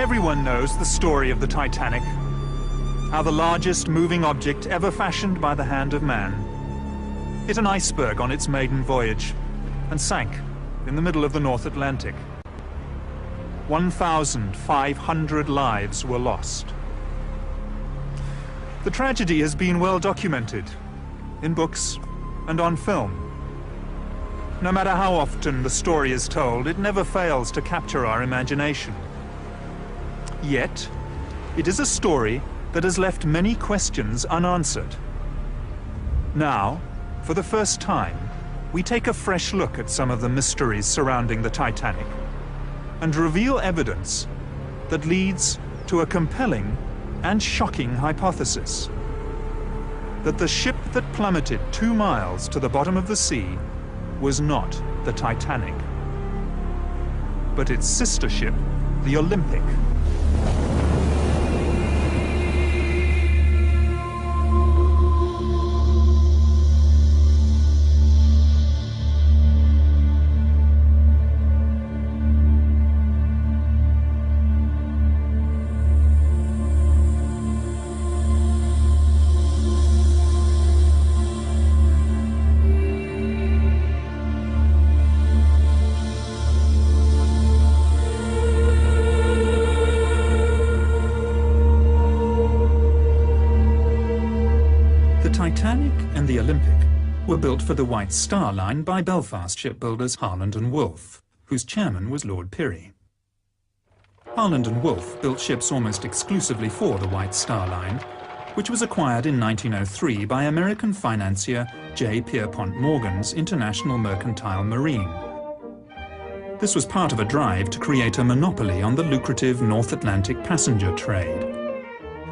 Everyone knows the story of the Titanic, how the largest moving object ever fashioned by the hand of man hit an iceberg on its maiden voyage and sank in the middle of the North Atlantic. 1,500 lives were lost. The tragedy has been well documented in books and on film. No matter how often the story is told, it never fails to capture our imagination. Yet, it is a story that has left many questions unanswered. Now, for the first time, we take a fresh look at some of the mysteries surrounding the Titanic and reveal evidence that leads to a compelling and shocking hypothesis: that the ship that plummeted 2 miles to the bottom of the sea was not the Titanic, but its sister ship, the Olympic. The Titanic and the Olympic were built for the White Star Line by Belfast shipbuilders Harland and Wolff, whose chairman was Lord Pirrie. Harland and Wolff built ships almost exclusively for the White Star Line, which was acquired in 1903 by American financier J. Pierpont Morgan's International Mercantile Marine. This was part of a drive to create a monopoly on the lucrative North Atlantic passenger trade.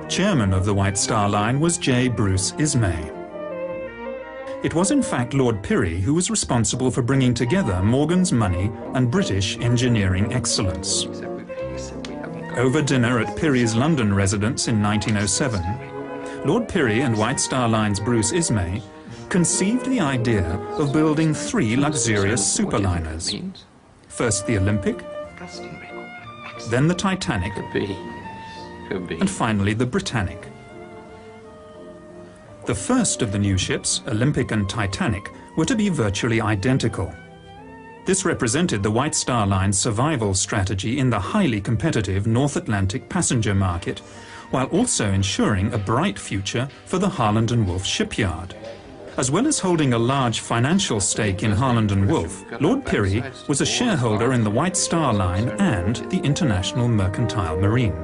Chairman of the White Star Line was J. Bruce Ismay. It was in fact Lord Pirrie who was responsible for bringing together Morgan's money and British engineering excellence. Over dinner at Pirrie's London residence in 1907, Lord Pirrie and White Star Line's Bruce Ismay conceived the idea of building 3 luxurious superliners. First the Olympic, then the Titanic, and finally the Britannic. The first of the new ships, Olympic and Titanic, were to be virtually identical. This represented the White Star Line's survival strategy in the highly competitive North Atlantic passenger market, while also ensuring a bright future for the Harland and Wolff shipyard. As well as holding a large financial stake in Harland and Wolff, Lord Pirrie was a shareholder in the White Star Line and the International Mercantile Marine.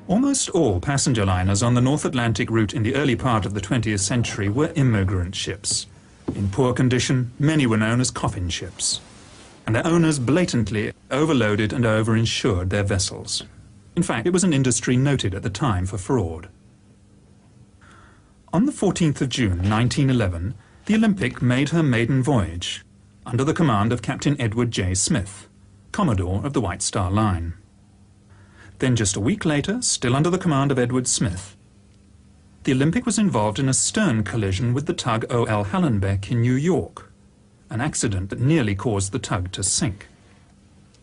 Almost all passenger liners on the North Atlantic route in the early part of the 20th century were immigrant ships. In poor condition, many were known as coffin ships, and their owners blatantly overloaded and overinsured their vessels. In fact, it was an industry noted at the time for fraud. On the 14th of June 1911, the Olympic made her maiden voyage under the command of Captain Edward J. Smith, Commodore of the White Star Line. Then just a week later, still under the command of Edward Smith, the Olympic was involved in a stern collision with the tug O.L. Hallenbeck in New York, an accident that nearly caused the tug to sink.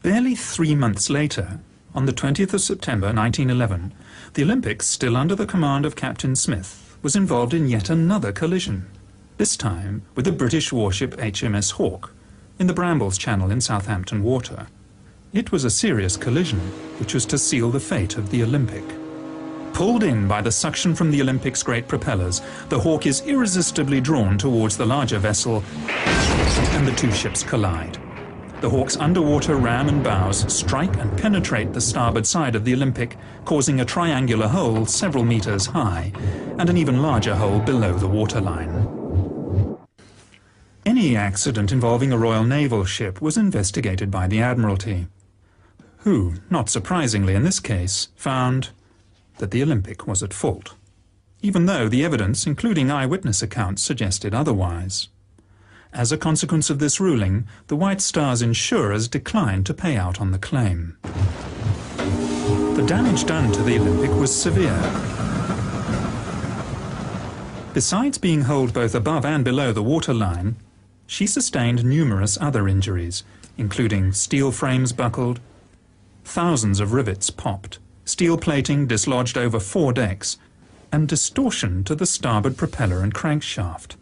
Barely 3 months later, on the 20th of September 1911, the Olympic, still under the command of Captain Smith, was involved in yet another collision, this time with the British warship HMS Hawke in the Brambles Channel in Southampton Water. It was a serious collision, which was to seal the fate of the Olympic. Pulled in by the suction from the Olympic's great propellers, the Hawke is irresistibly drawn towards the larger vessel, and the 2 ships collide. The Hawke's underwater ram and bows strike and penetrate the starboard side of the Olympic, causing a triangular hole several meters high, and an even larger hole below the waterline. Any accident involving a Royal Naval ship was investigated by the Admiralty, who, not surprisingly in this case, found that the Olympic was at fault, even though the evidence, including eyewitness accounts, suggested otherwise. As a consequence of this ruling, the White Star's insurers declined to pay out on the claim. The damage done to the Olympic was severe. Besides being holed both above and below the waterline, she sustained numerous other injuries, including steel frames buckled, Thousands of rivets popped, steel plating dislodged over 4 decks, and distortion to the starboard propeller and crankshaft.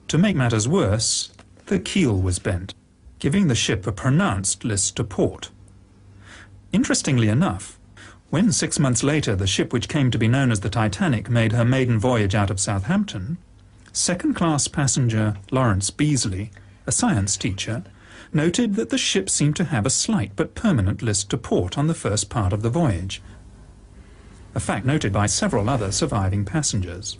To make matters worse, the keel was bent, giving the ship a pronounced list to port. Interestingly enough, when 6 months later the ship which came to be known as the Titanic made her maiden voyage out of Southampton, second-class passenger Lawrence Beasley, a science teacher, noted that the ship seemed to have a slight but permanent list to port on the first part of the voyage, a fact noted by several other surviving passengers.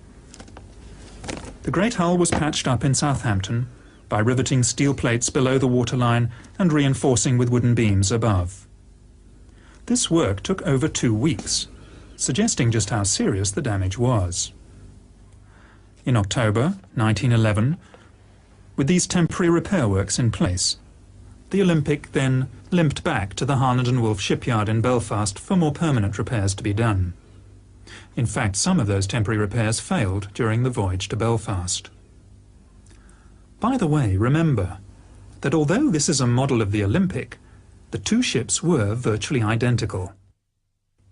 The great hull was patched up in Southampton by riveting steel plates below the waterline and reinforcing with wooden beams above. This work took over 2 weeks, suggesting just how serious the damage was. In October 1911, with these temporary repair works in place, the Olympic then limped back to the Harland and Wolff shipyard in Belfast for more permanent repairs to be done. In fact, some of those temporary repairs failed during the voyage to Belfast. By the way, remember that although this is a model of the Olympic, the 2 ships were virtually identical.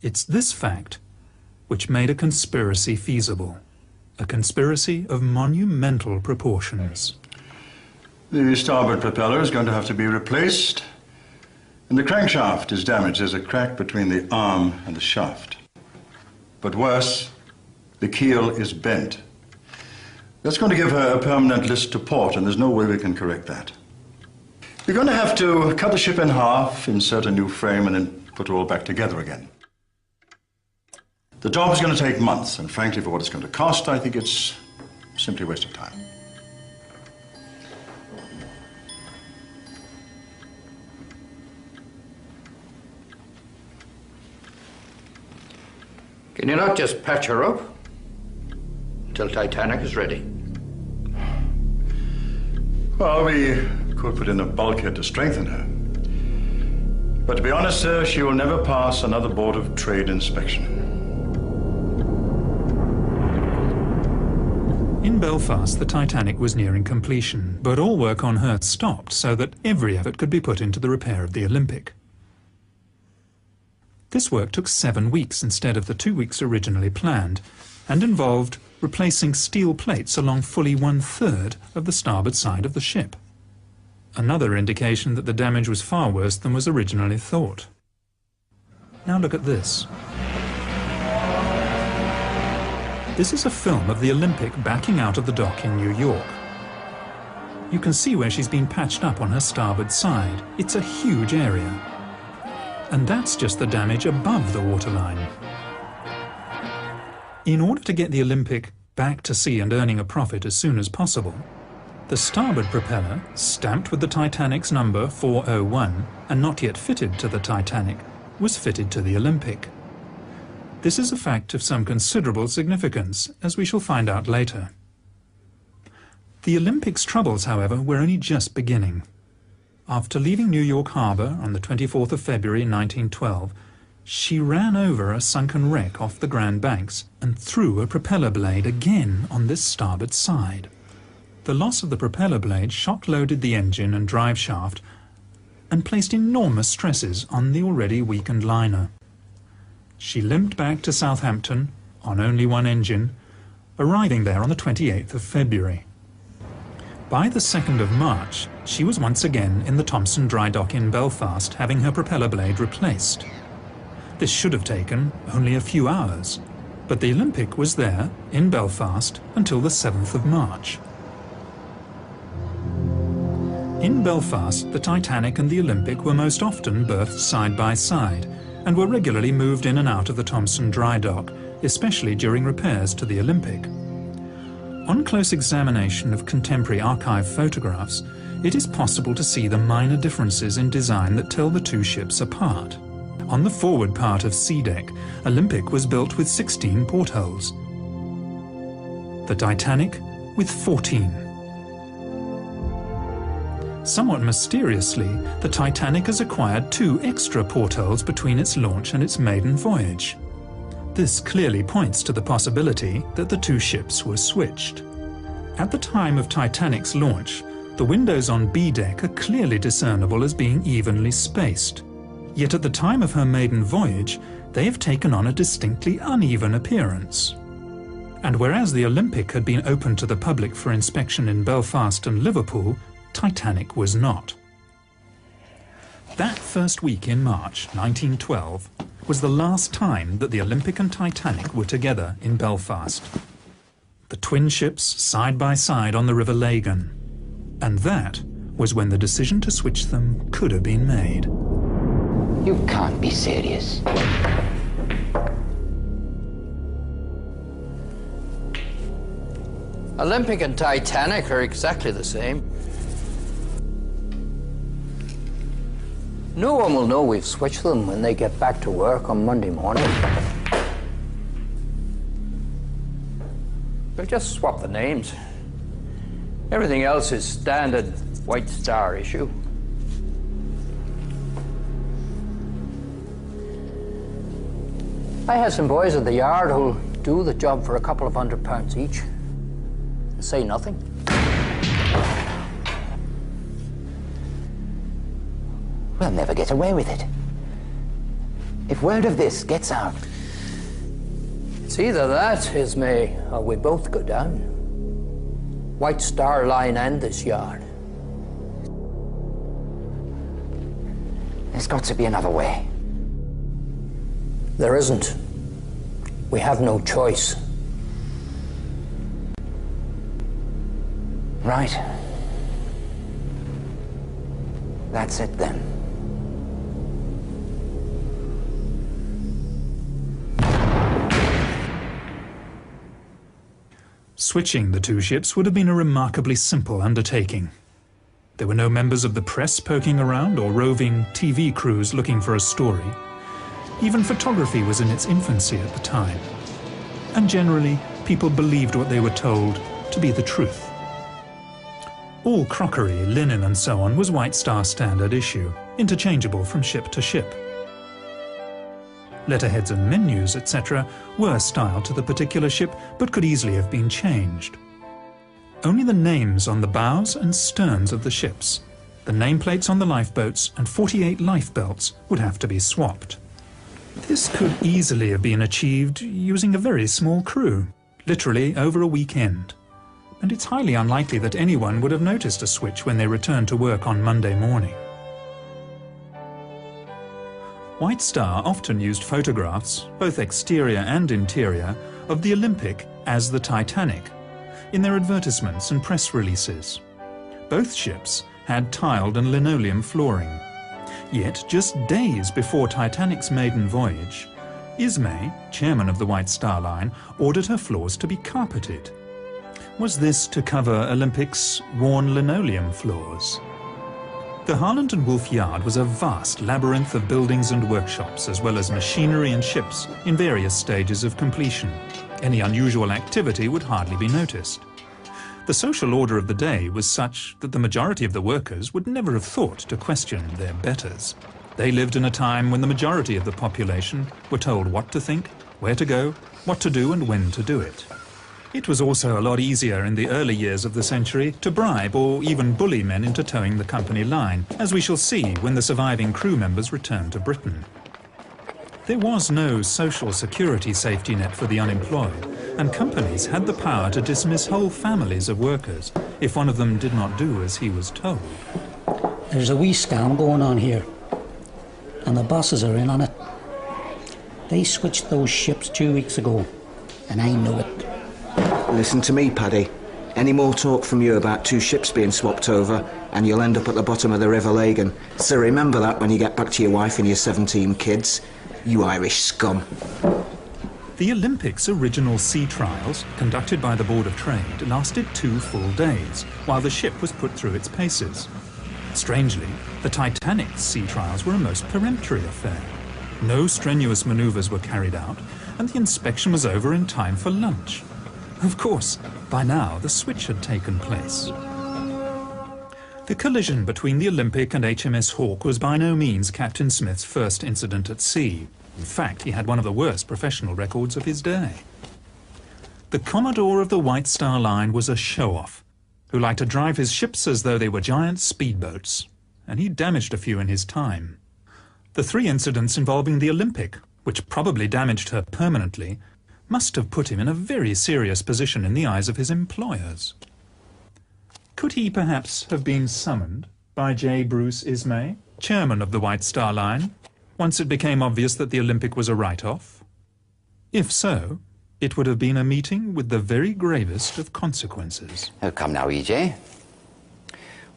It's this fact which made a conspiracy feasible, a conspiracy of monumental proportions. The starboard propeller is going to have to be replaced, and the crankshaft is damaged. There's a crack between the arm and the shaft. But worse, the keel is bent. That's going to give her a permanent list to port, and there's no way we can correct that. We're going to have to cut the ship in half, insert a new frame, and then put it all back together again. The job is going to take months, and frankly, for what it's going to cost, I think it's simply a waste of time. Can you not just patch her up until Titanic is ready? Well, we could put in a bulkhead to strengthen her. But to be honest, sir, she will never pass another Board of Trade inspection. In Belfast, the Titanic was nearing completion, but all work on her stopped so that every effort could be put into the repair of the Olympic. This work took 7 weeks instead of the 2 weeks originally planned, and involved replacing steel plates along fully 1/3 of the starboard side of the ship. Another indication that the damage was far worse than was originally thought. Now look at this. This is a film of the Olympic backing out of the dock in New York. You can see where she's been patched up on her starboard side. It's a huge area. And that's just the damage above the waterline. In order to get the Olympic back to sea and earning a profit as soon as possible, the starboard propeller, stamped with the Titanic's number 401 and not yet fitted to the Titanic, was fitted to the Olympic. This is a fact of some considerable significance, as we shall find out later. The Olympic's troubles, however, were only just beginning. After leaving New York Harbor on the 24th of February 1912, she ran over a sunken wreck off the Grand Banks and threw a propeller blade again on this starboard side. The loss of the propeller blade shock-loaded the engine and drive shaft and placed enormous stresses on the already weakened liner. She limped back to Southampton on only one engine, arriving there on the 28th of February. By the 2nd of March, she was once again in the Thompson dry dock in Belfast, having her propeller blade replaced. This should have taken only a few hours, but the Olympic was there, in Belfast, until the 7th of March. In Belfast, the Titanic and the Olympic were most often berthed side by side, and were regularly moved in and out of the Thompson dry dock, especially during repairs to the Olympic. On close examination of contemporary archive photographs, it is possible to see the minor differences in design that tell the 2 ships apart. On the forward part of sea deck, Olympic was built with 16 portholes. The Titanic with 14. Somewhat mysteriously, the Titanic has acquired 2 extra portholes between its launch and its maiden voyage. This clearly points to the possibility that the 2 ships were switched. At the time of Titanic's launch, the windows on B deck are clearly discernible as being evenly spaced. Yet at the time of her maiden voyage, they have taken on a distinctly uneven appearance. And whereas the Olympic had been opened to the public for inspection in Belfast and Liverpool, Titanic was not. That first week in March 1912 was the last time that the Olympic and Titanic were together in Belfast. The twin ships side by side on the River Lagan. And that was when the decision to switch them could have been made. You can't be serious. Olympic and Titanic are exactly the same. No one will know we've switched them when they get back to work on Monday morning. We'll just swap the names. Everything else is standard White Star issue. I have some boys at the yard who'll do the job for a couple of £100 each. And say nothing. We'll never get away with it. If word of this gets out... It's either that, Ismay, or we both go down. White Star Line and this yard. There's got to be another way. There isn't. We have no choice. Right. That's it then. Switching the two ships would have been a remarkably simple undertaking. There were no members of the press poking around or roving TV crews looking for a story. Even photography was in its infancy at the time. And generally, people believed what they were told to be the truth. All crockery, linen and so on was White Star standard issue, interchangeable from ship to ship. Letterheads and menus, etc. were styled to the particular ship, but could easily have been changed. Only the names on the bows and sterns of the ships, the nameplates on the lifeboats and 48 lifebelts would have to be swapped. This could easily have been achieved using a very small crew, literally over a weekend. And it's highly unlikely that anyone would have noticed a switch when they returned to work on Monday morning. White Star often used photographs, both exterior and interior, of the Olympic as the Titanic, in their advertisements and press releases. Both ships had tiled and linoleum flooring. Yet, just days before Titanic's maiden voyage, Ismay, chairman of the White Star Line, ordered her floors to be carpeted. Was this to cover Olympic's worn linoleum floors? The Harland and Wolff Yard was a vast labyrinth of buildings and workshops, as well as machinery and ships in various stages of completion. Any unusual activity would hardly be noticed. The social order of the day was such that the majority of the workers would never have thought to question their betters. They lived in a time when the majority of the population were told what to think, where to go, what to do and when to do it. It was also a lot easier in the early years of the century to bribe or even bully men into towing the company line, as we shall see when the surviving crew members returned to Britain. There was no social security safety net for the unemployed, and companies had the power to dismiss whole families of workers if one of them did not do as he was told. There's a wee scam going on here, and the bosses are in on it. They switched those ships 2 weeks ago, and I know it. Listen to me, Paddy. Any more talk from you about two ships being swapped over, and you'll end up at the bottom of the River Lagan. So remember that when you get back to your wife and your 17 kids. You Irish scum. The Olympic's original sea trials, conducted by the Board of Trade, lasted 2 full days, while the ship was put through its paces. Strangely, the Titanic's sea trials were a most peremptory affair. No strenuous manoeuvres were carried out, and the inspection was over in time for lunch. Of course, by now the switch had taken place. The collision between the Olympic and HMS Hawke was by no means Captain Smith's first incident at sea. In fact, he had one of the worst professional records of his day. The Commodore of the White Star Line was a show-off, who liked to drive his ships as though they were giant speedboats, and he damaged a few in his time. The 3 incidents involving the Olympic, which probably damaged her permanently, must have put him in a very serious position in the eyes of his employers. Could he perhaps have been summoned by J. Bruce Ismay, chairman of the White Star Line, once it became obvious that the Olympic was a write-off? If so, it would have been a meeting with the very gravest of consequences. Oh, come now, E.J.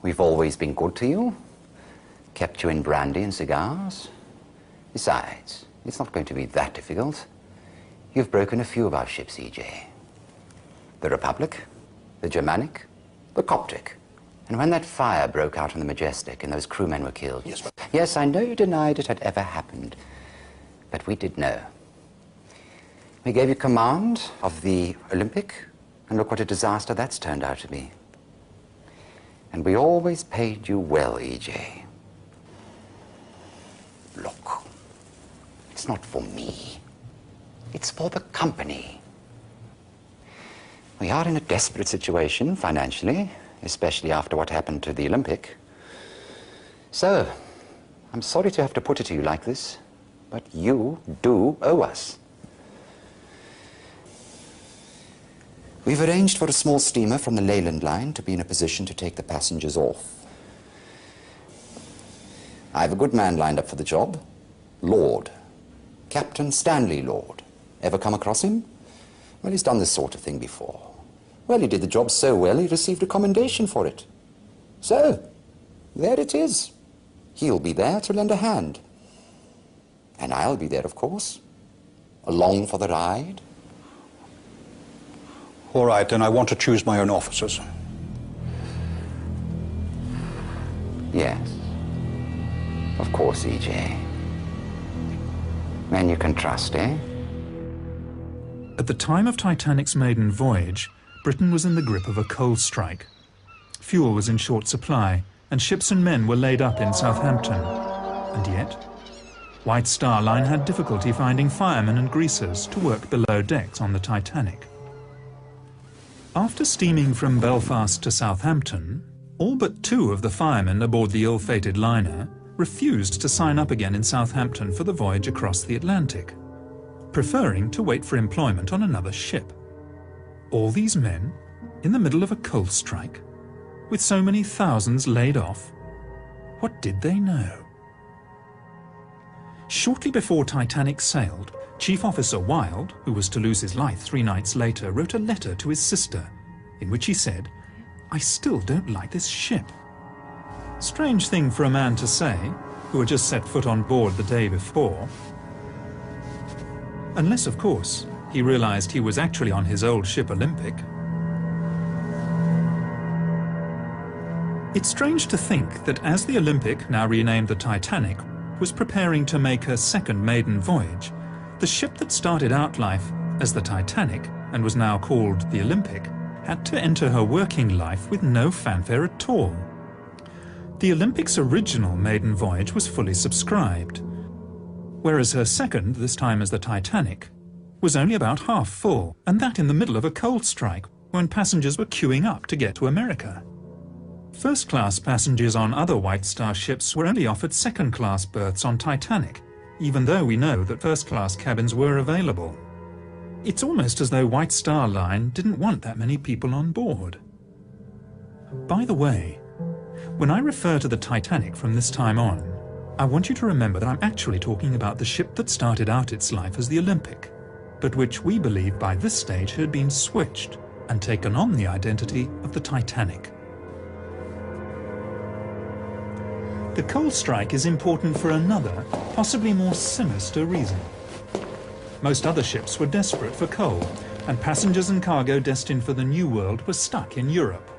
We've always been good to you. Kept you in brandy and cigars. Besides, it's not going to be that difficult. You've broken a few of our ships, E.J. The Republic, the Germanic, the Coptic. And when that fire broke out on the Majestic and those crewmen were killed... Yes, I know you denied it had ever happened, but we did know. We gave you command of the Olympic, and look what a disaster that's turned out to be. And we always paid you well, E.J. Look, it's not for me. It's for the company. We are in a desperate situation financially, especially after what happened to the Olympic. So, I'm sorry to have to put it to you like this, but you do owe us. We've arranged for a small steamer from the Leyland line to be in a position to take the passengers off. I have a good man lined up for the job. Lord. Captain Stanley Lord. Ever come across him? Well, he's done this sort of thing before. Well, he did the job so well, he received a commendation for it. So, there it is. He'll be there to lend a hand. And I'll be there, of course. Along for the ride. All right, then I want to choose my own officers. Yes. Of course, E.J. Men you can trust, eh? At the time of Titanic's maiden voyage, Britain was in the grip of a coal strike. Fuel was in short supply, and ships and men were laid up in Southampton. And yet, White Star Line had difficulty finding firemen and greasers to work below decks on the Titanic. After steaming from Belfast to Southampton, all but 2 of the firemen aboard the ill-fated liner refused to sign up again in Southampton for the voyage across the Atlantic, preferring to wait for employment on another ship. All these men, in the middle of a coal strike, with so many thousands laid off, what did they know? Shortly before Titanic sailed, Chief Officer Wilde, who was to lose his life 3 nights later, wrote a letter to his sister, in which he said, "I still don't like this ship." Strange thing for a man to say, who had just set foot on board the day before. Unless, of course, he realized he was actually on his old ship Olympic. It's strange to think that as the Olympic, now renamed the Titanic, was preparing to make her second maiden voyage, the ship that started out life as the Titanic and was now called the Olympic had to enter her working life with no fanfare at all. The Olympic's original maiden voyage was fully subscribed, whereas her second, this time as the Titanic, was only about half full, and that in the middle of a coal strike when passengers were queuing up to get to America. First-class passengers on other White Star ships were only offered second-class berths on Titanic, even though we know that first-class cabins were available. It's almost as though White Star Line didn't want that many people on board. By the way, when I refer to the Titanic from this time on, I want you to remember that I'm actually talking about the ship that started out its life as the Olympic, but which we believe by this stage had been switched and taken on the identity of the Titanic. The coal strike is important for another, possibly more sinister reason. Most other ships were desperate for coal, and passengers and cargo destined for the New World were stuck in Europe.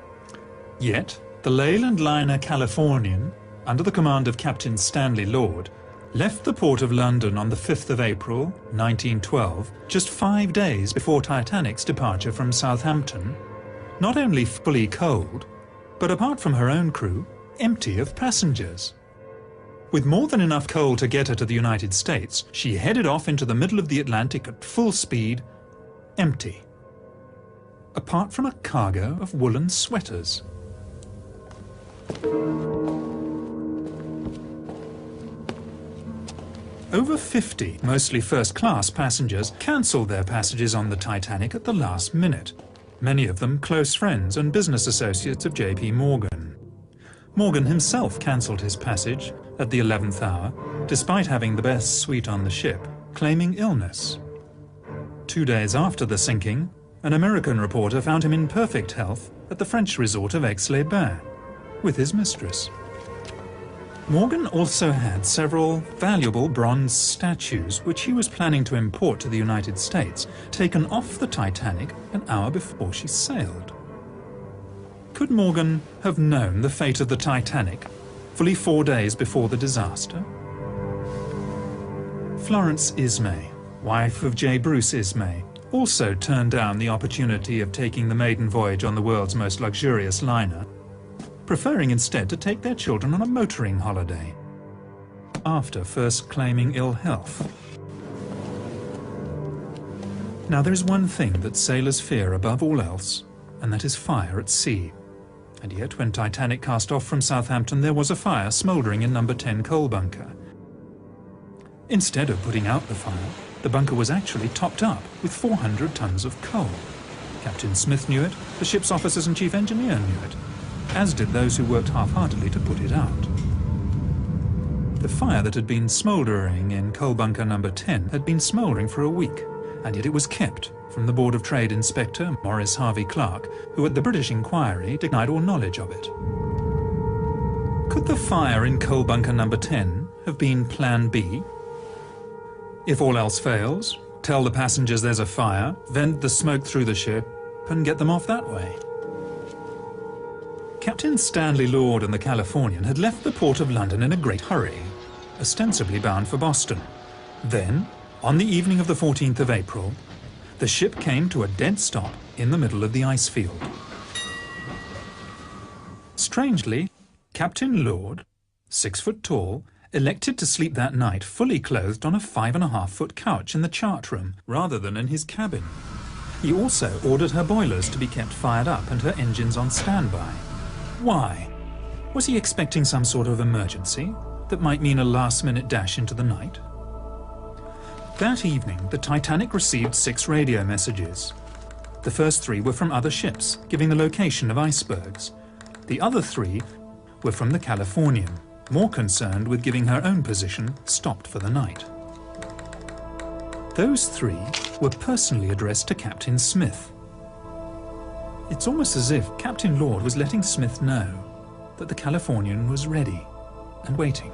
Yet, the Leyland liner Californian, under the command of Captain Stanley Lord, left the port of London on the 5th of April, 1912, just 5 days before Titanic's departure from Southampton, not only fully coaled, but apart from her own crew, empty of passengers. With more than enough coal to get her to the United States, she headed off into the middle of the Atlantic at full speed, empty, apart from a cargo of woolen sweaters. Over 50, mostly first-class passengers, cancelled their passages on the Titanic at the last minute, many of them close friends and business associates of J.P. Morgan. Morgan himself cancelled his passage at the 11th hour, despite having the best suite on the ship, claiming illness. 2 days after the sinking, an American reporter found him in perfect health at the French resort of Aix-les-Bains, with his mistress. Morgan also had several valuable bronze statues which he was planning to import to the United States, taken off the Titanic an hour before she sailed. Could Morgan have known the fate of the Titanic fully 4 days before the disaster? Florence Ismay, wife of J. Bruce Ismay, also turned down the opportunity of taking the maiden voyage on the world's most luxurious liner, preferring instead to take their children on a motoring holiday, after first claiming ill health. Now there is one thing that sailors fear above all else, and that is fire at sea. And yet when Titanic cast off from Southampton, there was a fire smouldering in number 10 coal bunker. Instead of putting out the fire, the bunker was actually topped up with 400 tons of coal. Captain Smith knew it, the ship's officers and chief engineer knew it, as did those who worked half-heartedly to put it out. The fire that had been smouldering in coal bunker number 10 had been smouldering for a week, and yet it was kept from the Board of Trade Inspector Maurice Harvey Clark, who at the British inquiry denied all knowledge of it. Could the fire in coal bunker number 10 have been Plan B? If all else fails, tell the passengers there's a fire, vent the smoke through the ship, and get them off that way. Captain Stanley Lord and the Californian had left the port of London in a great hurry, ostensibly bound for Boston. Then, on the evening of the 14th of April, the ship came to a dead stop in the middle of the ice field. Strangely, Captain Lord, 6 foot tall, elected to sleep that night fully clothed on a 5.5-foot couch in the chart room rather than in his cabin. He also ordered her boilers to be kept fired up and her engines on standby. Why? Was he expecting some sort of emergency that might mean a last-minute dash into the night? That evening, the Titanic received 6 radio messages. The first 3 were from other ships, giving the location of icebergs. The other 3 were from the Californian, more concerned with giving her own position, stopped for the night. Those 3 were personally addressed to Captain Smith. It's almost as if Captain Lord was letting Smith know that the Californian was ready and waiting.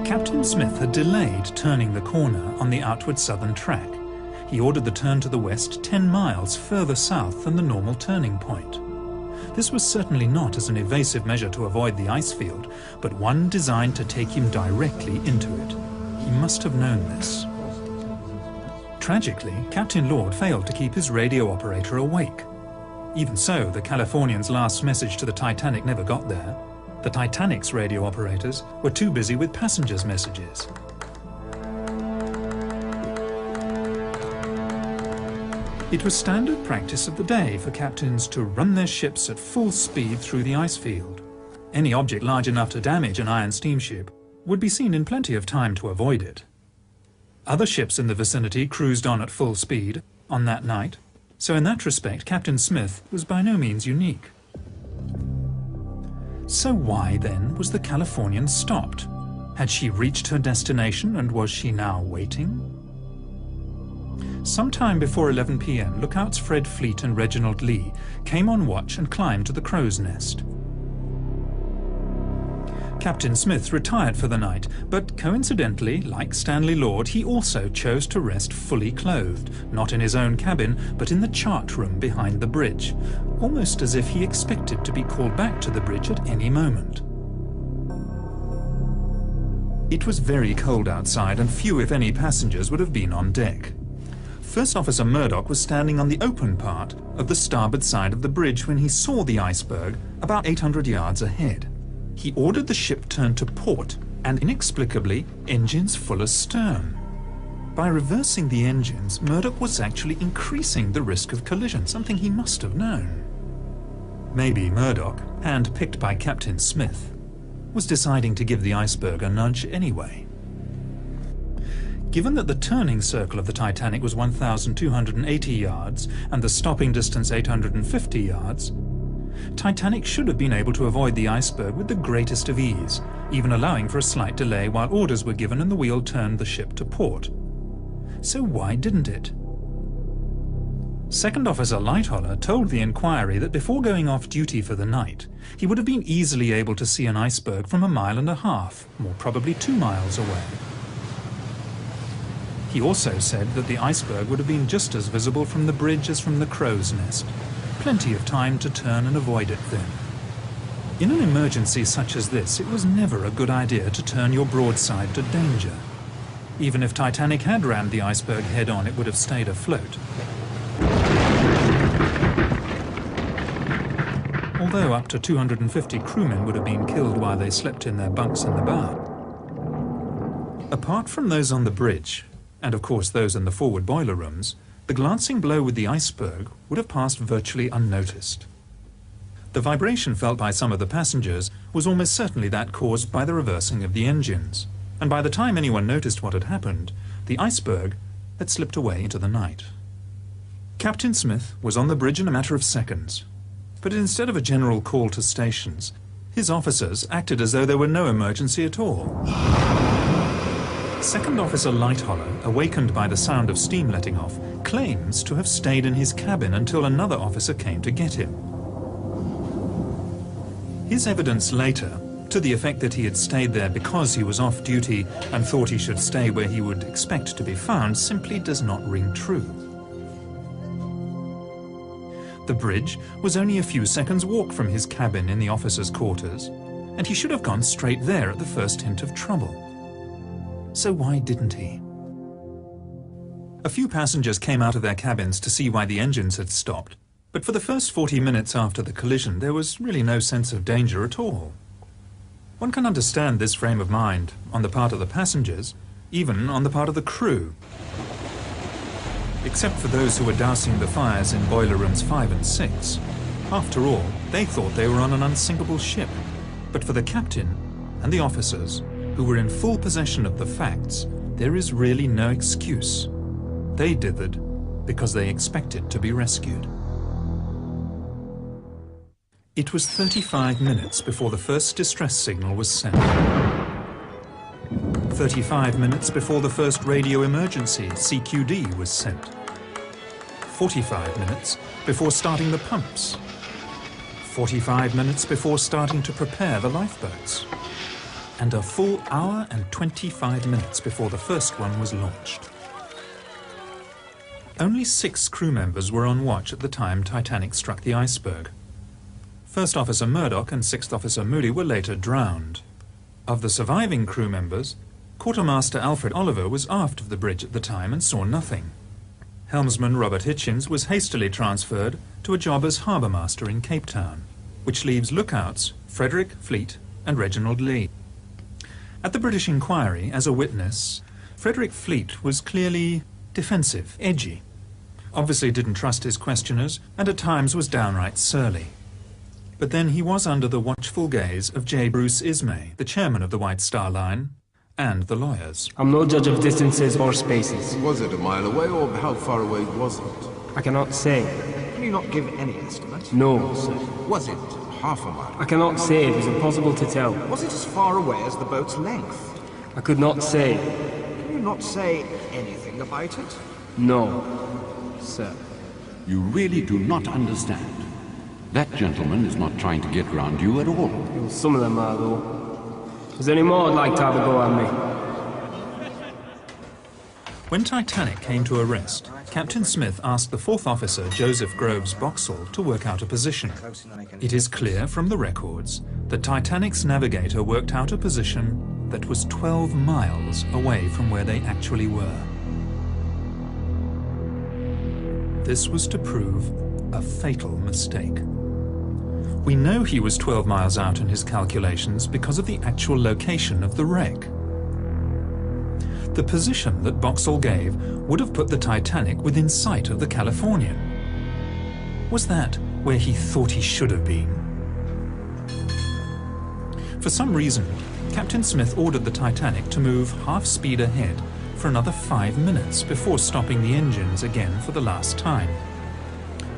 Captain Smith had delayed turning the corner on the outward southern track. He ordered the turn to the west 10 miles further south than the normal turning point. This was certainly not as an evasive measure to avoid the ice field, but one designed to take him directly into it. He must have known this. Tragically, Captain Lord failed to keep his radio operator awake. Even so, the Californian's last message to the Titanic never got there. The Titanic's radio operators were too busy with passengers' messages. It was standard practice of the day for captains to run their ships at full speed through the ice field. Any object large enough to damage an iron steamship would be seen in plenty of time to avoid it. Other ships in the vicinity cruised on at full speed on that night, so in that respect Captain Smith was by no means unique. So why then was the Californian stopped? Had she reached her destination and was she now waiting? Sometime before 11 p.m, lookouts Fred Fleet and Reginald Lee came on watch and climbed to the crow's nest. Captain Smith retired for the night, but coincidentally, like Stanley Lord, he also chose to rest fully clothed, not in his own cabin, but in the chart room behind the bridge, almost as if he expected to be called back to the bridge at any moment. It was very cold outside, and few, if any, passengers would have been on deck. First Officer Murdoch was standing on the open part of the starboard side of the bridge when he saw the iceberg about 800 yards ahead. He ordered the ship turned to port and, inexplicably, engines full astern. By reversing the engines, Murdoch was actually increasing the risk of collision, something he must have known. Maybe Murdoch, hand-picked by Captain Smith, was deciding to give the iceberg a nudge anyway. Given that the turning circle of the Titanic was 1,280 yards and the stopping distance 850 yards, Titanic should have been able to avoid the iceberg with the greatest of ease, even allowing for a slight delay while orders were given and the wheel turned the ship to port. So why didn't it? Second Officer Lightoller told the inquiry that before going off duty for the night, he would have been easily able to see an iceberg from 1.5 miles, more probably 2 miles away. He also said that the iceberg would have been just as visible from the bridge as from the crow's nest. Plenty of time to turn and avoid it then. In an emergency such as this, it was never a good idea to turn your broadside to danger. Even if Titanic had rammed the iceberg head-on, it would have stayed afloat. Although up to 250 crewmen would have been killed while they slept in their bunks in the bow. Apart from those on the bridge, and of course those in the forward boiler rooms, the glancing blow with the iceberg would have passed virtually unnoticed. The vibration felt by some of the passengers was almost certainly that caused by the reversing of the engines, and by the time anyone noticed what had happened, the iceberg had slipped away into the night. Captain Smith was on the bridge in a matter of seconds, but instead of a general call to stations, his officers acted as though there were no emergency at all. Second Officer Lightoller, awakened by the sound of steam letting off, claims to have stayed in his cabin until another officer came to get him. His evidence later, to the effect that he had stayed there because he was off duty and thought he should stay where he would expect to be found, simply does not ring true. The bridge was only a few seconds' walk from his cabin in the officers' quarters, and he should have gone straight there at the first hint of trouble. So why didn't he? A few passengers came out of their cabins to see why the engines had stopped, but for the first 40 minutes after the collision there was really no sense of danger at all. One can understand this frame of mind on the part of the passengers, even on the part of the crew. Except for those who were dousing the fires in boiler rooms 5 and 6. After all, they thought they were on an unsinkable ship. But for the captain and the officers, who were in full possession of the facts, there is really no excuse. They dithered because they expected to be rescued. It was 35 minutes before the first distress signal was sent. 35 minutes before the first radio emergency, CQD, was sent. 45 minutes before starting the pumps. 45 minutes before starting to prepare the lifeboats. And a full hour and 25 minutes before the first one was launched. Only 6 crew members were on watch at the time Titanic struck the iceberg. First Officer Murdoch and Sixth Officer Moody were later drowned. Of the surviving crew members, Quartermaster Alfred Oliver was aft of the bridge at the time and saw nothing. Helmsman Robert Hitchens was hastily transferred to a job as harbour master in Cape Town, which leaves lookouts Frederick Fleet and Reginald Lee. At the British inquiry, as a witness, Frederick Fleet was clearly defensive, edgy, obviously didn't trust his questioners, and at times was downright surly. But then he was under the watchful gaze of J. Bruce Ismay, the chairman of the White Star Line, and the lawyers. I'm no judge of distances or spaces. Was it a mile away, or how far away was it? I cannot say. Can you not give any estimate? No, sir. Was it half a mile? I cannot say. It is impossible to tell. Was it as far away as the boat's length? I could not say. Can you not say anything about it? No, sir. You really do not understand. That gentleman is not trying to get round you at all. Well, some of them are, though. Is there any more I'd like to have a go at me? When Titanic came to a rest, Captain Smith asked the 4th Officer, Joseph Groves Boxall, to work out a position. It is clear from the records that Titanic's navigator worked out a position that was 12 miles away from where they actually were. This was to prove a fatal mistake. We know he was 12 miles out in his calculations because of the actual location of the wreck. The position that Boxall gave would have put the Titanic within sight of the Californian. Was that where he thought he should have been? For For some reason, Captain Smith ordered the Titanic to move half speed ahead for another 5 minutes before stopping the engines again for the last time.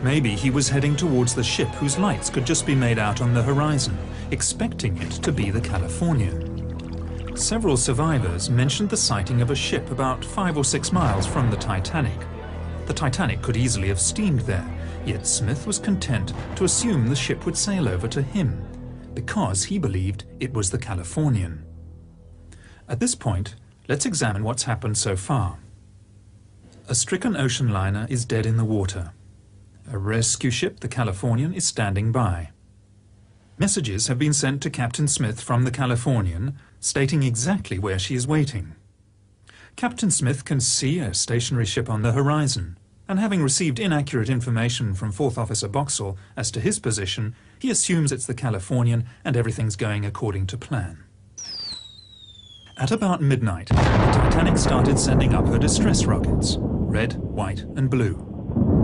Maybe he was heading towards the ship whose lights could just be made out on the horizon, expecting it to be the Californian. Several survivors mentioned the sighting of a ship about 5 or 6 miles from the Titanic. The Titanic could easily have steamed there, yet Smith was content to assume the ship would sail over to him, because he believed it was the Californian. At this point, let's examine what's happened so far. A stricken ocean liner is dead in the water. A rescue ship, the Californian, is standing by. Messages have been sent to Captain Smith from the Californian, stating exactly where she is waiting. Captain Smith can see a stationary ship on the horizon, and having received inaccurate information from 4th Officer Boxall as to his position, he assumes it's the Californian and everything's going according to plan. At about midnight, the Titanic started sending up her distress rockets, red, white and blue.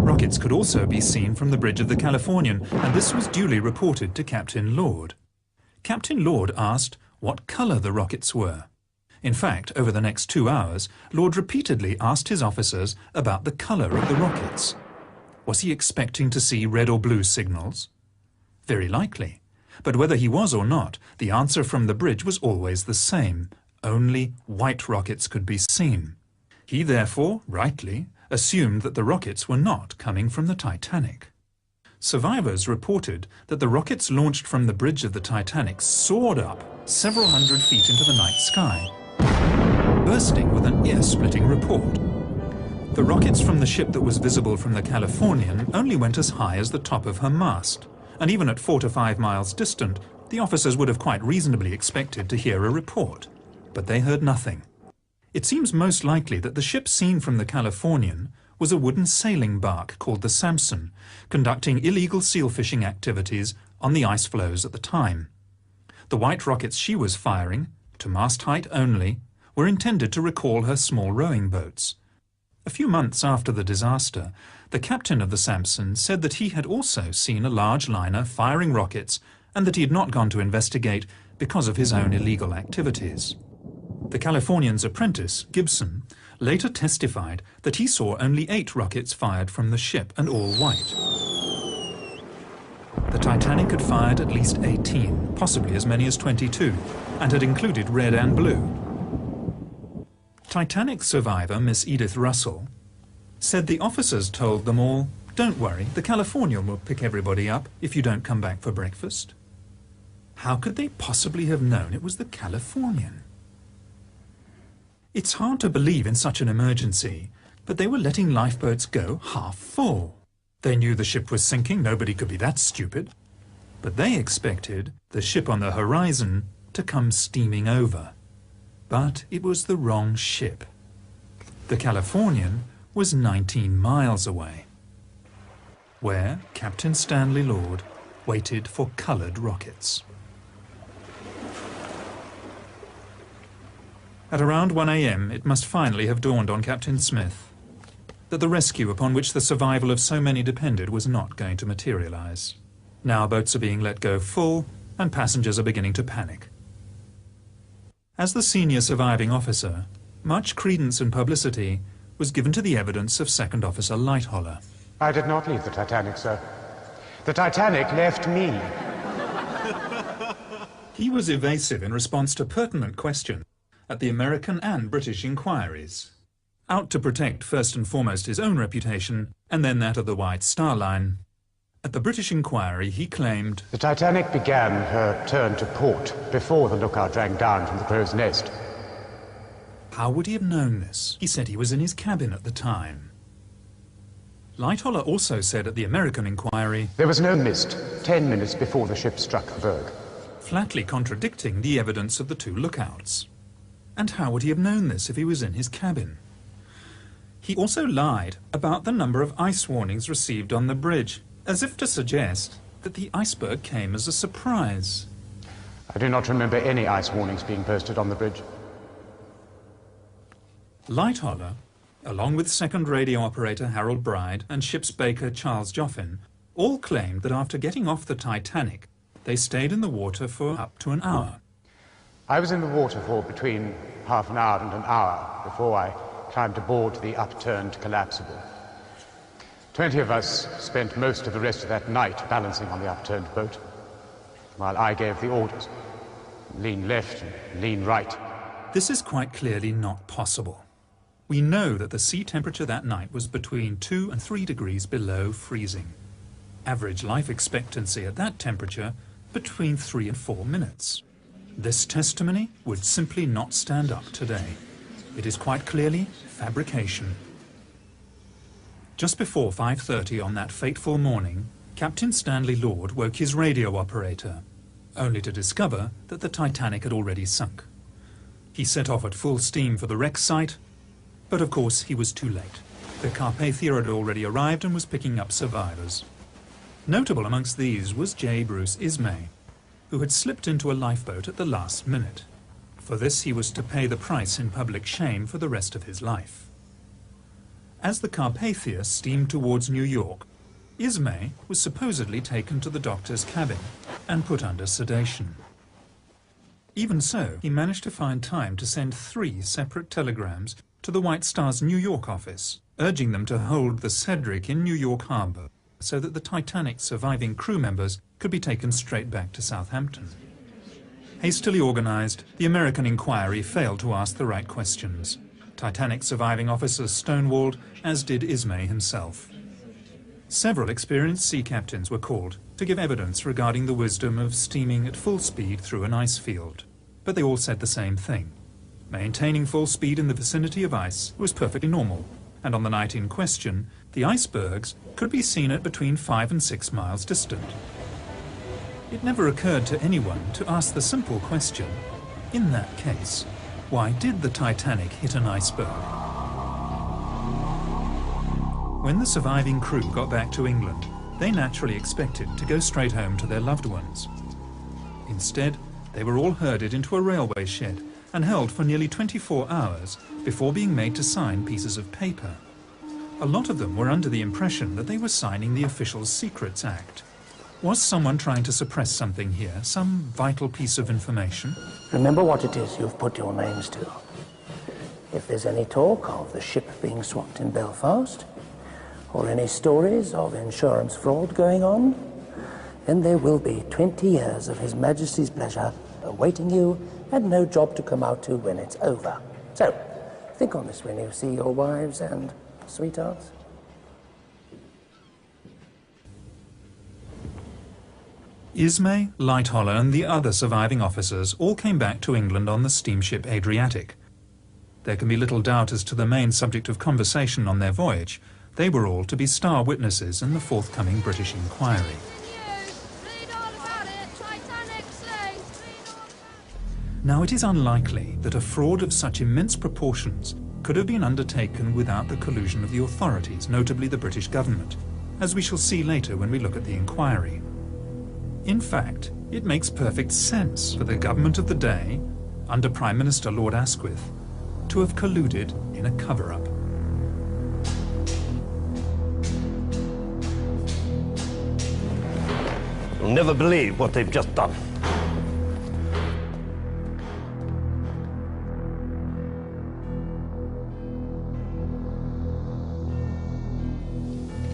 Rockets could also be seen from the bridge of the Californian, and this was duly reported to Captain Lord. Captain Lord asked what colour the rockets were. In fact, over the next 2 hours, Lord repeatedly asked his officers about the colour of the rockets. Was he expecting to see red or blue signals? Very likely. But whether he was or not, the answer from the bridge was always the same. Only white rockets could be seen. He therefore, rightly, assumed that the rockets were not coming from the Titanic. Survivors reported that the rockets launched from the bridge of the Titanic soared up several hundred feet into the night sky, bursting with an ear-splitting report. The rockets from the ship that was visible from the Californian only went as high as the top of her mast, and even at 4 to 5 miles distant, the officers would have quite reasonably expected to hear a report. But they heard nothing. It seems most likely that the ship seen from the Californian was a wooden sailing bark called the Samson, conducting illegal seal fishing activities on the ice floes at the time. The white rockets she was firing, to mast height only, were intended to recall her small rowing boats. A few months after the disaster, the captain of the Samson said that he had also seen a large liner firing rockets and that he had not gone to investigate because of his own illegal activities. The Californian's apprentice, Gibson, later testified that he saw only 8 rockets fired from the ship, and all white. The Titanic had fired at least 18, possibly as many as 22, and had included red and blue. Titanic survivor Miss Edith Russell said the officers told them all, "Don't worry, the Californian will pick everybody up if you don't come back for breakfast." How could they possibly have known it was the Californian? It's hard to believe in such an emergency, but they were letting lifeboats go half full. They knew the ship was sinking, nobody could be that stupid. But they expected the ship on the horizon to come steaming over. But it was the wrong ship. The Californian was 19 miles away, where Captain Stanley Lord waited for coloured rockets. At around 1 a.m., it must finally have dawned on Captain Smith that the rescue upon which the survival of so many depended was not going to materialize. Now boats are being let go full, and passengers are beginning to panic. As the senior surviving officer, much credence and publicity was given to the evidence of Second Officer Lightholler. I did not leave the Titanic, sir. The Titanic left me. He was evasive in response to pertinent questions at the American and British inquiries, out to protect first and foremost his own reputation and then that of the White Star Line. At the British inquiry, he claimed, "The Titanic began her turn to port before the lookout drank down from the crow's nest." How would he have known this? He said he was in his cabin at the time. Lightholler also said at the American inquiry, "There was no mist 10 minutes before the ship struck the berg," flatly contradicting the evidence of the 2 lookouts. And how would he have known this if he was in his cabin? He also lied about the number of ice warnings received on the bridge, as if to suggest that the iceberg came as a surprise. "I do not remember any ice warnings being posted on the bridge." Lightholler, along with second radio operator Harold Bride and ship's baker Charles Joffin, all claimed that after getting off the Titanic, they stayed in the water for up to an hour. I was in the water for between half an hour and an hour before I climbed aboard the upturned collapsible. 20 of us spent most of the rest of that night balancing on the upturned boat, while I gave the orders. Lean left and lean right. This is quite clearly not possible. We know that the sea temperature that night was between 2 and 3 degrees below freezing. Average life expectancy at that temperature between 3 and 4 minutes. This testimony would simply not stand up today. It is quite clearly fabrication. Just before 5:30 on that fateful morning, Captain Stanley Lord woke his radio operator, only to discover that the Titanic had already sunk. He set off at full steam for the wreck site, but of course he was too late. The Carpathia had already arrived and was picking up survivors. Notable amongst these was J. Bruce Ismay, who had slipped into a lifeboat at the last minute. For this he was to pay the price in public shame for the rest of his life. As the Carpathia steamed towards New York, Ismay was supposedly taken to the doctor's cabin and put under sedation. Even so, he managed to find time to send 3 separate telegrams to the White Star's New York office, urging them to hold the Cedric in New York Harbor so that the Titanic's surviving crew members could be taken straight back to Southampton. Hastily organized, the American inquiry failed to ask the right questions. Titanic surviving officers stonewalled, as did Ismay himself. Several experienced sea captains were called to give evidence regarding the wisdom of steaming at full speed through an ice field. But they all said the same thing. Maintaining full speed in the vicinity of ice was perfectly normal, and on the night in question, the icebergs could be seen at between 5 and 6 miles distant. It never occurred to anyone to ask the simple question, in that case, why did the Titanic hit an iceberg? When the surviving crew got back to England, they naturally expected to go straight home to their loved ones. Instead, they were all herded into a railway shed and held for nearly 24 hours before being made to sign pieces of paper. A lot of them were under the impression that they were signing the Official Secrets Act. Was someone trying to suppress something here, some vital piece of information? Remember what it is you've put your names to. If there's any talk of the ship being swapped in Belfast, or any stories of insurance fraud going on, then there will be 20 years of His Majesty's pleasure awaiting you and no job to come out to when it's over. So, think on this when you see your wives and sweethearts. Ismay, Lightoller and the other surviving officers all came back to England on the steamship Adriatic. There can be little doubt as to the main subject of conversation on their voyage. They were all to be star witnesses in the forthcoming British inquiry. Now, it is unlikely that a fraud of such immense proportions could have been undertaken without the collusion of the authorities, notably the British government, as we shall see later when we look at the inquiry. In fact, it makes perfect sense for the government of the day, under Prime Minister Lord Asquith, to have colluded in a cover-up. You'll never believe what they've just done.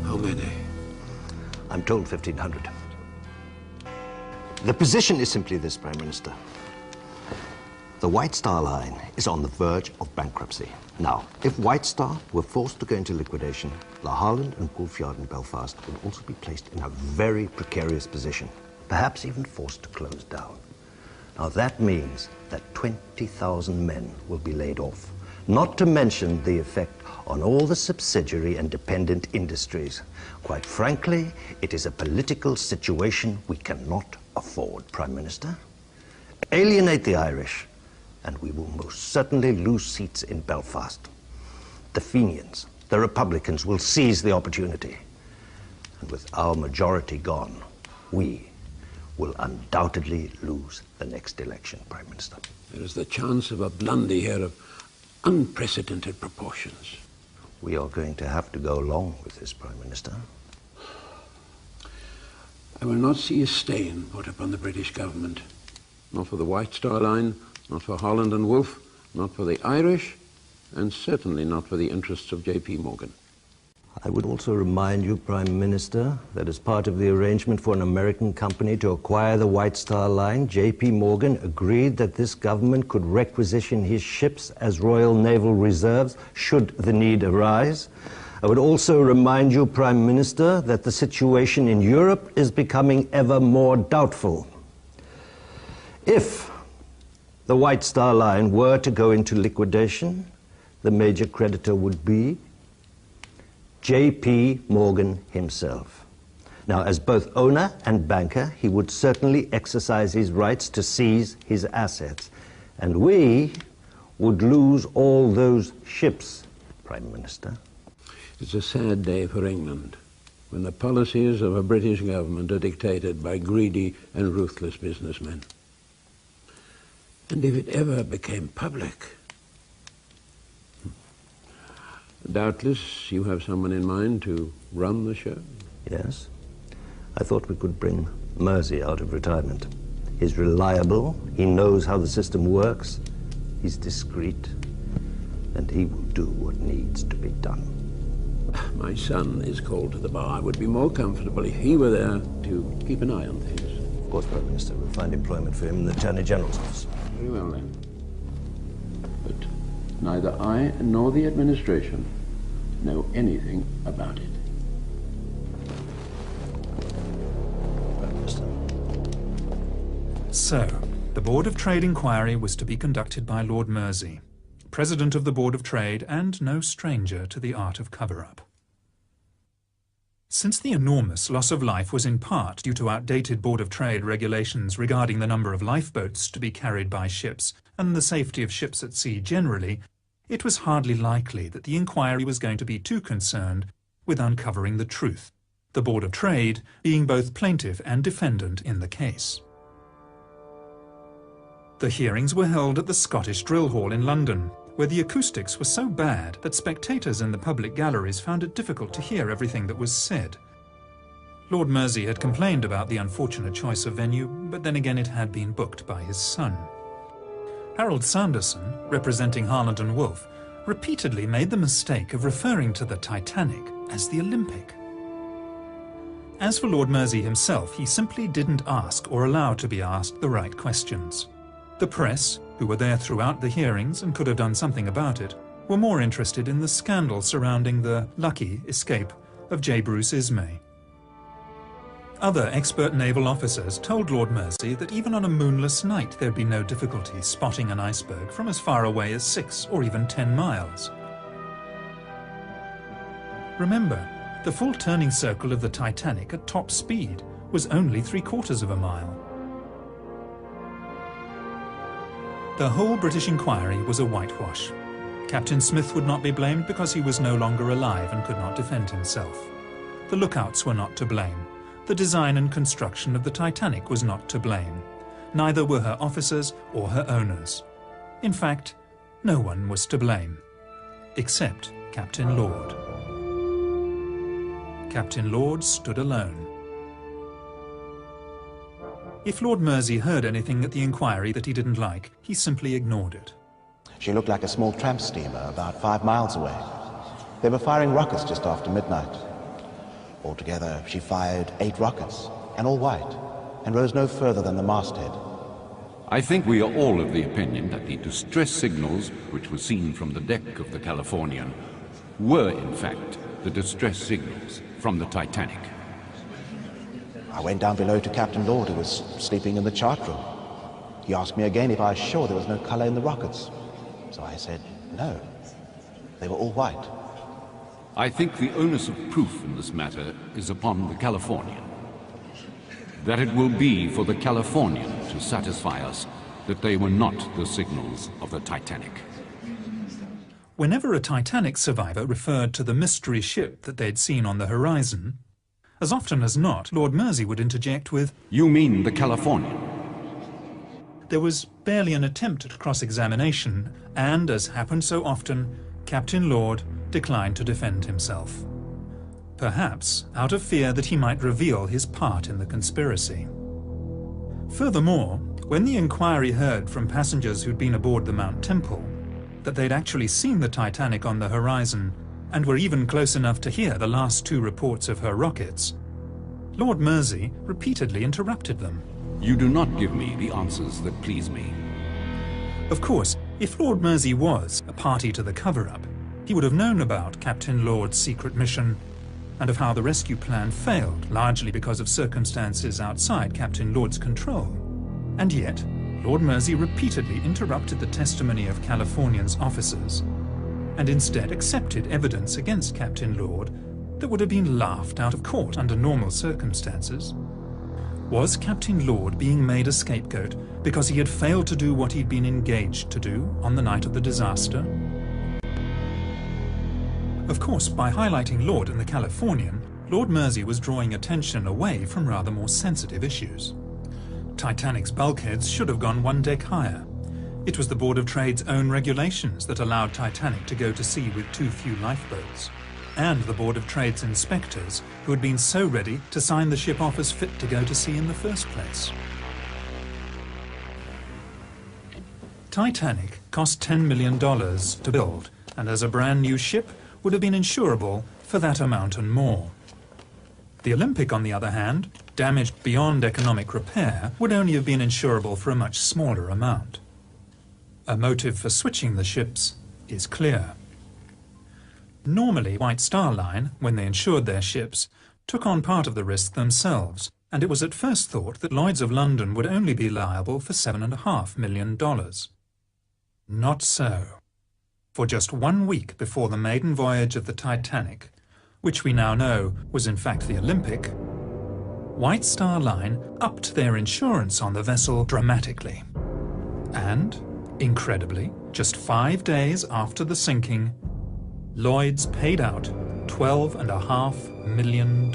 How many? I'm told 1,500. The position is simply this, Prime Minister. The White Star Line is on the verge of bankruptcy. Now, if White Star were forced to go into liquidation, La Harland and Wolfyard in Belfast would also be placed in a very precarious position, perhaps even forced to close down. Now, that means that 20,000 men will be laid off, not to mention the effect on all the subsidiary and dependent industries. Quite frankly, it is a political situation we cannot afford, Prime Minister. Alienate the Irish, and we will most certainly lose seats in Belfast. The Fenians, the Republicans, will seize the opportunity. And with our majority gone, we will undoubtedly lose the next election, Prime Minister. There is the chance of a blunder here of unprecedented proportions. We are going to have to go along with this, Prime Minister. I will not see a stain put upon the British government, not for the White Star Line, Not for Holland and Wolff, not for the Irish, and certainly not for the interests of J.P. Morgan. I would also remind you, Prime Minister, that as part of the arrangement for an American company to acquire the White Star Line, J.P. Morgan agreed that this government could requisition his ships as Royal Naval Reserves should the need arise. I would also remind you, Prime Minister, that the situation in Europe is becoming ever more doubtful. If the White Star Line were to go into liquidation, the major creditor would be J.P. Morgan himself. Now, as both owner and banker, he would certainly exercise his rights to seize his assets. And we would lose all those ships, Prime Minister. It's a sad day for England, when the policies of a British government are dictated by greedy and ruthless businessmen. And if it ever became public... Doubtless you have someone in mind to run the show? Yes. I thought we could bring Mersey out of retirement. He's reliable, he knows how the system works, he's discreet, and he will do what needs to be done. My son is called to the bar. I would be more comfortable if he were there to keep an eye on things. Of course, Prime Minister, we'll find employment for him in the Attorney General's office. Very well, then. But neither I nor the administration know anything about it. Prime Minister. So, the Board of Trade inquiry was to be conducted by Lord Mersey, President of the Board of Trade and no stranger to the art of cover-up. Since the enormous loss of life was in part due to outdated Board of Trade regulations regarding the number of lifeboats to be carried by ships and the safety of ships at sea generally, it was hardly likely that the inquiry was going to be too concerned with uncovering the truth, the Board of Trade being both plaintiff and defendant in the case. The hearings were held at the Scottish Drill Hall in London, where the acoustics were so bad that spectators in the public galleries found it difficult to hear everything that was said. Lord Mersey had complained about the unfortunate choice of venue, but then again it had been booked by his son. Harold Sanderson, representing Harland and Wolff, repeatedly made the mistake of referring to the Titanic as the Olympic. As for Lord Mersey himself, he simply didn't ask or allow to be asked the right questions. The press, who were there throughout the hearings and could have done something about it, were more interested in the scandal surrounding the lucky escape of J. Bruce Ismay. Other expert naval officers told Lord Mersey that even on a moonless night there'd be no difficulty spotting an iceberg from as far away as 6 or even 10 miles. Remember, the full turning circle of the Titanic at top speed was only 3/4 of a mile. The whole British inquiry was a whitewash. Captain Smith would not be blamed because he was no longer alive and could not defend himself. The lookouts were not to blame. The design and construction of the Titanic was not to blame. Neither were her officers or her owners. In fact, no one was to blame, except Captain Lord. Captain Lord stood alone. If Lord Mersey heard anything at the inquiry that he didn't like, he simply ignored it. She looked like a small tramp steamer about 5 miles away. They were firing rockets just after midnight. Altogether, she fired 8 rockets, and all white, and rose no further than the masthead. I think we are all of the opinion that the distress signals, which were seen from the deck of the Californian, were in fact the distress signals from the Titanic. I went down below to Captain Lord, who was sleeping in the chart room. He asked me again if I was sure there was no color in the rockets. So I said, no, they were all white. I think the onus of proof in this matter is upon the Californian. That it will be for the Californian to satisfy us that they were not the signals of the Titanic. Whenever a Titanic survivor referred to the mystery ship that they'd seen on the horizon, as often as not, Lord Mersey would interject with, "You mean the Californian?" There was barely an attempt at cross-examination, and, as happened so often, Captain Lord declined to defend himself. Perhaps out of fear that he might reveal his part in the conspiracy. Furthermore, When the inquiry heard from passengers who'd been aboard the Mount Temple that they'd actually seen the Titanic on the horizon and were even close enough to hear the last 2 reports of her rockets, Lord Mersey repeatedly interrupted them. You do not give me the answers that please me. Of course, if Lord Mersey was a party to the cover-up, he would have known about Captain Lord's secret mission and of how the rescue plan failed, largely because of circumstances outside Captain Lord's control. And yet, Lord Mersey repeatedly interrupted the testimony of Californian's officers and instead accepted evidence against Captain Lord that would have been laughed out of court under normal circumstances. Was Captain Lord being made a scapegoat because he had failed to do what he'd been engaged to do on the night of the disaster? Of course, by highlighting Lord and the Californian, Lord Mersey was drawing attention away from rather more sensitive issues. Titanic's bulkheads should have gone 1 deck higher. It was the Board of Trade's own regulations that allowed Titanic to go to sea with too few lifeboats, and the Board of Trade's inspectors who had been so ready to sign the ship off as fit to go to sea in the first place. Titanic cost $10 million to build, and as a brand new ship would have been insurable for that amount and more. The Olympic, on the other hand, damaged beyond economic repair, would only have been insurable for a much smaller amount. A motive for switching the ships is clear. Normally, White Star Line, when they insured their ships, took on part of the risk themselves, and it was at first thought that Lloyd's of London would only be liable for $7.5 million. Not so. For just 1 week before the maiden voyage of the Titanic, which we now know was in fact the Olympic, White Star Line upped their insurance on the vessel dramatically. And, incredibly, just 5 days after the sinking, Lloyd's paid out $12.5 million.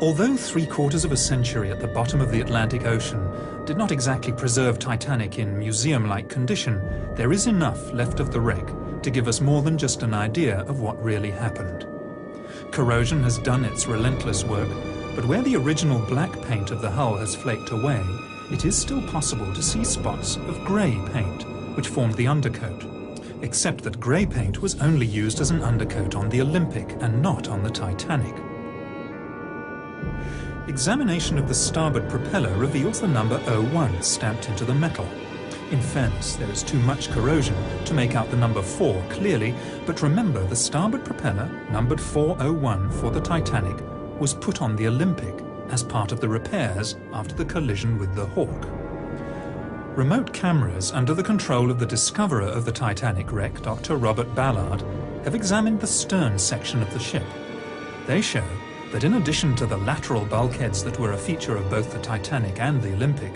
Although 3/4 of a century at the bottom of the Atlantic Ocean did not exactly preserve Titanic in museum-like condition, there is enough left of the wreck to give us more than just an idea of what really happened. Corrosion has done its relentless work, but where the original black paint of the hull has flaked away, it is still possible to see spots of grey paint, which formed the undercoat, except that grey paint was only used as an undercoat on the Olympic and not on the Titanic. Examination of the starboard propeller reveals the number 01 stamped into the metal. In fairness, there is too much corrosion to make out the number 4 clearly, but remember the starboard propeller, numbered 401 for the Titanic, was put on the Olympic as part of the repairs after the collision with the Hawk. Remote cameras under the control of the discoverer of the Titanic wreck, Dr. Robert Ballard, have examined the stern section of the ship. They show that in addition to the lateral bulkheads that were a feature of both the Titanic and the Olympic,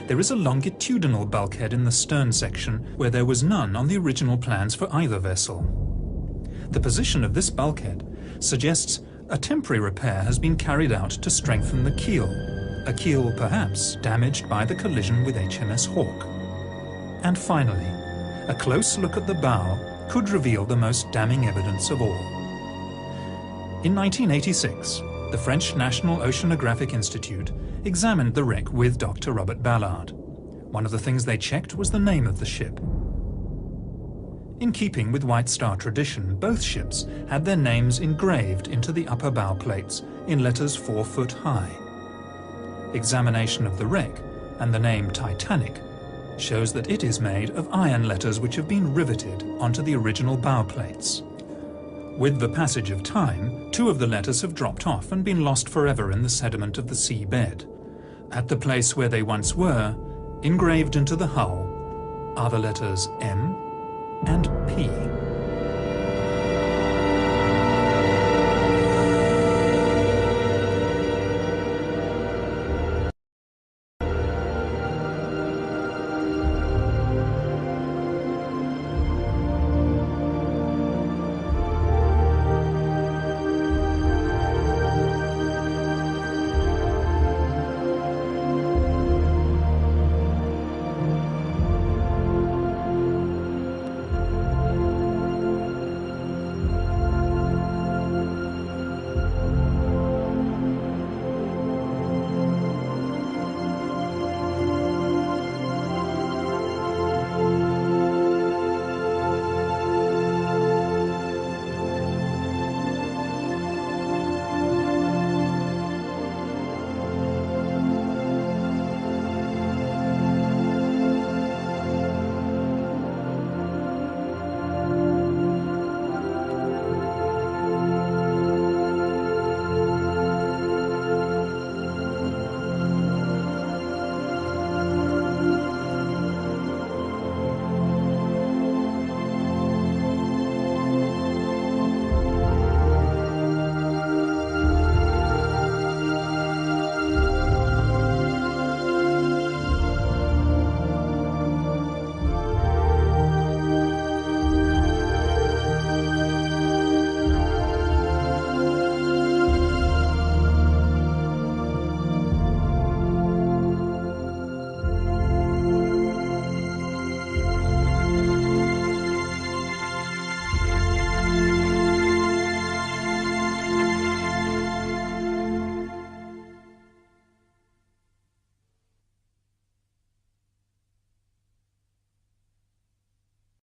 there is a longitudinal bulkhead in the stern section where there was none on the original plans for either vessel. The position of this bulkhead suggests a temporary repair has been carried out to strengthen the keel, a keel perhaps damaged by the collision with HMS Hawk. And finally, a close look at the bow could reveal the most damning evidence of all. In 1986, the French National Oceanographic Institute examined the wreck with Dr. Robert Ballard. One of the things they checked was the name of the ship. In keeping with White Star tradition, both ships had their names engraved into the upper bow plates in letters 4 foot high. Examination of the wreck and the name Titanic shows that it is made of iron letters which have been riveted onto the original bow plates. With the passage of time, 2 of the letters have dropped off and been lost forever in the sediment of the seabed. At the place where they once were, engraved into the hull, are the letters M and P.